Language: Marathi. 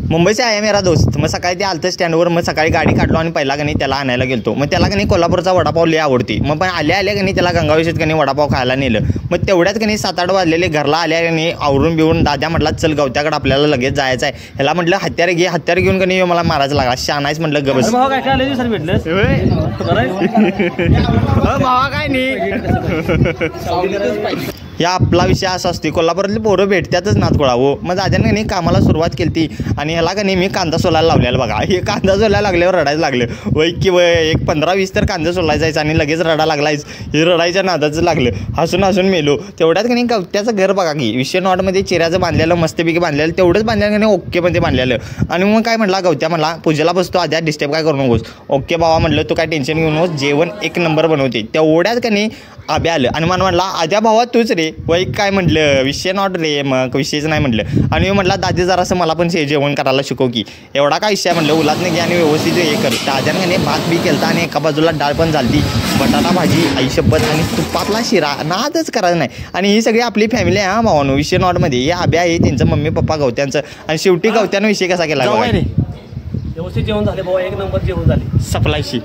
मुंबई से आया मेरा दोस्त. मग सकाळी ते आलतं स्टँडवर. मग सकाळी गाडी काढलो आणि पहिला कणी त्याला आणायला गेलतो. मग त्याला कणी कोल्हापूरचा वडापाव लय आवडती. मग पण आल्या कणी त्याला गंगावेशीत कणी वडापाव खायला नेलं. मग तेवढ्यात कणी 7-8 वाजलेले. घरला आल्या कणी आवरून बिवरून दाद्या म्हटला चल गवत्याकडे आपल्याला लगेच जायचं आहे. ह्याला म्हटलं हत्यार घे. हत्यार घेऊन कणी मला मारायचं लागला. शहाणायच म्हटलं गबस. भावा काय नाही. या आपला विषय असा असतो. कोल्हापुरातली पोरं भेटतातच नातकुळा हो. मग दाद्यानं कणी कामाला सुरुवात केली ती. आणि ह्याला कणी मी कांदा सोलायला लावलेला बघा. हे कांदा सोलायला लागल्यावर रडायला लागलं. वय की वय एक 15-20 तर कांदा सोलायला जायचं आणि लगेच रडा लागलायच. हे रडायच्या नादाचं लागलं. हसून हसून मेलो. तेवढ्यात कणी गवत्याचं घर बघा की विषय नॉटमध्ये चिऱ्याचं बांधलेलं मस्तपैकी बांधलेलं. तेवढंच बांधलेलं कणी ओके पण ते बांधलेलं. आणि मग काय म्हटला गवत्या म्हणला पूजेला बसतो आद्या डिस्टर्ब काय करू नकोस. ओके बाबा म्हटलं तू काय टेन्शन घेऊ नकोस. जेवण 1 नंबर बनवते. तेवढ्यात कणी आब्या आलं आणि मला म्हटला आद्या भावा तूच रे. वय काय म्हटलं विषय नॉट रे. मग विषयच नाही म्हटलं. आणि मी म्हटलं दादी जरासं मला पण जेवण करायला शिकव की. एवढा काय विषय म्हटलं उलातनं घे आणि व्यवस्थित हे कर. दाद्यानं कणी भात बी केलता आणि एका बाजूला डाळ पण झालती. बटाटा भाजी आईशपथ आणि तुपातला शिरा नादच करायचं नाही. आणि ही सगळी आपली फॅमिली आहे हा भावानो. विषय नॉटमध्ये हे आब्या आहे त्यांचं मम्मी पप्पा गवत्यांचं. आणि शेवटी गवत्यानं विषय कसा केला व्यवस्थित जेवण झाले भाऊ. 1 नंबर जेवण झाले सप्लायशी.